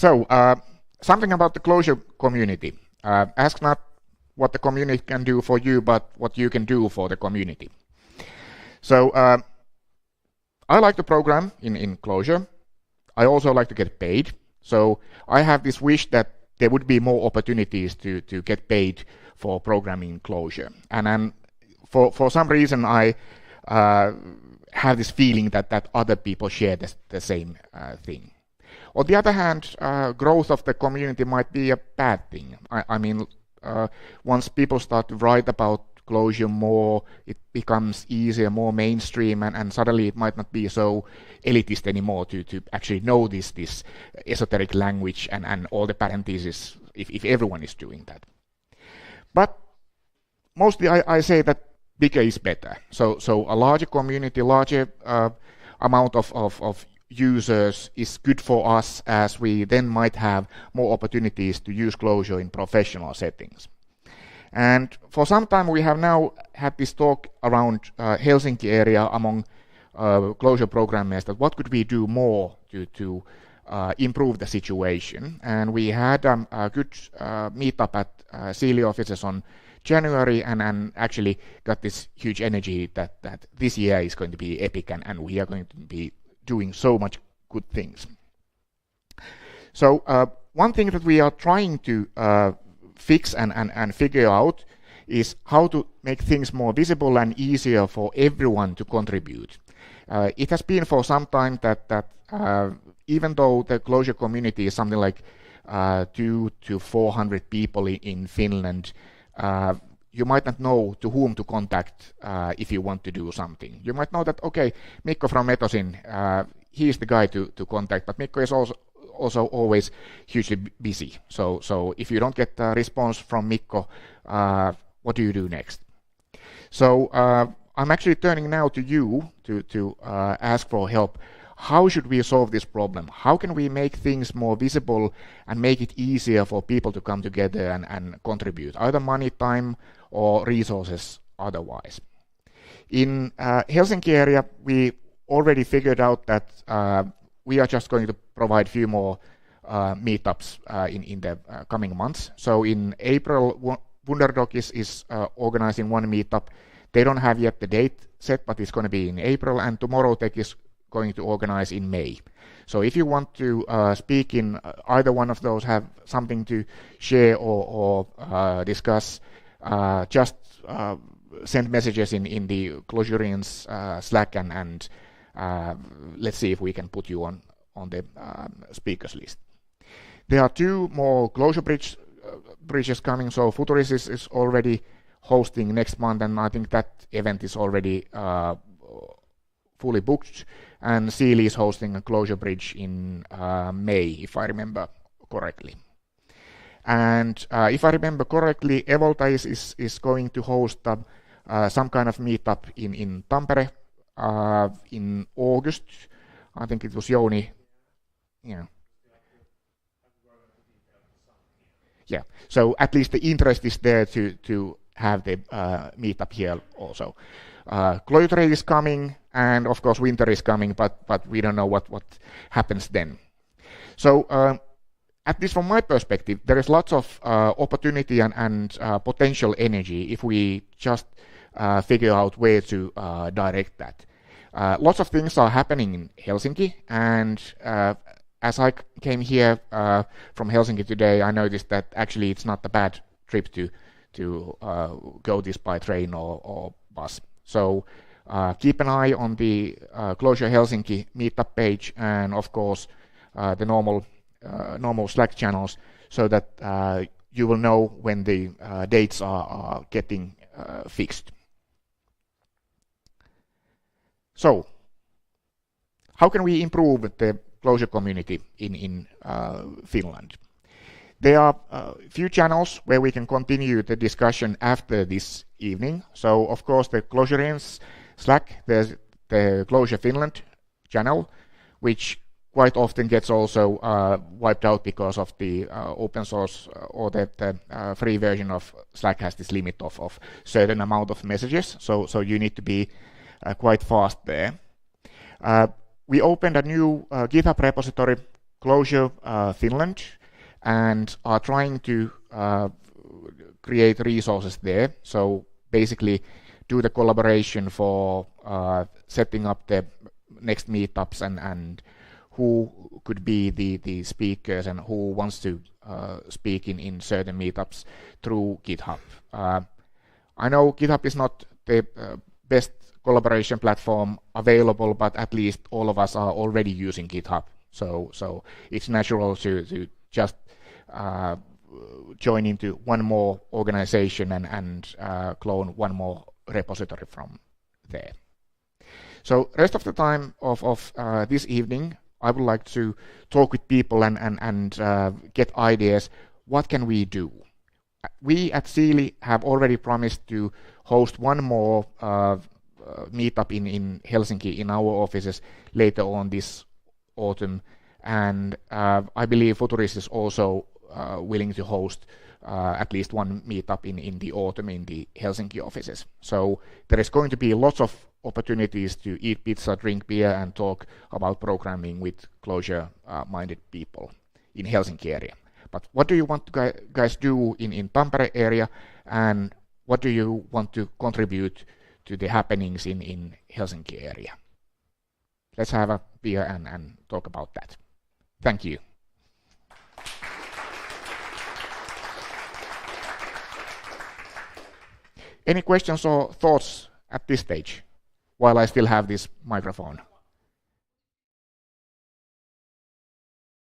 So, something about the Clojure community. Ask not what the community can do for you, but what you can do for the community. So, I like to program in Clojure. I also like to get paid. So, I have this wish that there would be more opportunities to get paid for programming in Clojure. And for some reason, I have this feeling that other people share the same thing. On the other hand, growth of the community might be a bad thing. I mean, once people start to write about Clojure more, it becomes easier, more mainstream, and suddenly it might not be so elitist anymore to actually know this esoteric language and all the parentheses if everyone is doing that. But mostly I say that bigger is better. So a larger community, larger amount of users is good for us, as we then might have more opportunities to use Clojure in professional settings. And for some time we have now had this talk around Helsinki area among Clojure programmers, that what could we do more to improve the situation. And we had a good meetup at Siili offices on January, and actually got this huge energy that this year is going to be epic, and we are going to be doing so much good things. So one thing that we are trying to fix and figure out is how to make things more visible and easier for everyone to contribute. It has been for some time that even though the Clojure community is something like 200 to 400 people in Finland, you might not know to whom to contact if you want to do something. You might know that, okay, Mikko from Metosin, he is the guy to contact, but Mikko is also always hugely busy. So if you don't get a response from Mikko, what do you do next? So I'm actually turning now to you to ask for help. How should we solve this problem? How can we make things more visible and make it easier for people to come together and contribute, either money, time, or resources otherwise? In Helsinki area, we already figured out that we are just going to provide a few more meetups in the coming months. So in April, Wunderdog is organizing one meetup. They don't have yet the date set, but it's going to be in April, and Tomorrow Tech is going to organize in May. So if you want to speak in either one of those, have something to share or discuss, just send messages in the Clojurians Slack, and let's see if we can put you on the speakers list. There are two more Clojure bridges coming. So Futuris is already hosting next month, and I think that event is already fully booked. And Siili is hosting a Clojure bridge in May, if I remember correctly. And if I remember correctly, Evolta is going to host some kind of meetup in Tampere in August. I think it was Jouni. Yeah. Yeah. So at least the interest is there to have the meetup here also. Clojure is coming, and of course winter is coming, but we don't know what happens then. So at least from my perspective, there is lots of opportunity and potential energy if we just figure out where to direct that. Lots of things are happening in Helsinki, and as I came here from Helsinki today, I noticed that actually it's not a bad trip to go this by train or bus. So keep an eye on the Clojure Helsinki meetup page, and of course the normal Slack channels, so that you will know when the dates are getting fixed. So how can we improve the Clojure community in Finland? There are a few channels where we can continue the discussion after this evening. So of course the Clojurians Slack, there's the Clojure Finland channel, which quite often gets also wiped out because of the open source or the free version of Slack has this limit of certain amount of messages. So you need to be quite fast there. We opened a new GitHub repository Clojure Finland and are trying to create resources there. So basically do the collaboration for setting up the next meetups and who could be the speakers and who wants to speak in certain meetups through GitHub. I know GitHub is not the best collaboration platform available, but at least all of us are already using GitHub. So it's natural to just join into one more organization and clone one more repository from there. So rest of the time of this evening, I would like to talk with people and get ideas. What can we do? We at Siili have already promised to host one more meetup in Helsinki in our offices later on this autumn, and I believe Futurist is also willing to host at least one meetup in the autumn in the Helsinki offices. So there is going to be lots of opportunities to eat pizza, drink beer, and talk about programming with Clojure-minded people in Helsinki area. But what do you want to guys do in Tampere area, and what do you want to contribute to the happenings in Helsinki area? Let's have a beer and talk about that. Thank you. Any questions or thoughts at this stage, while I still have this microphone?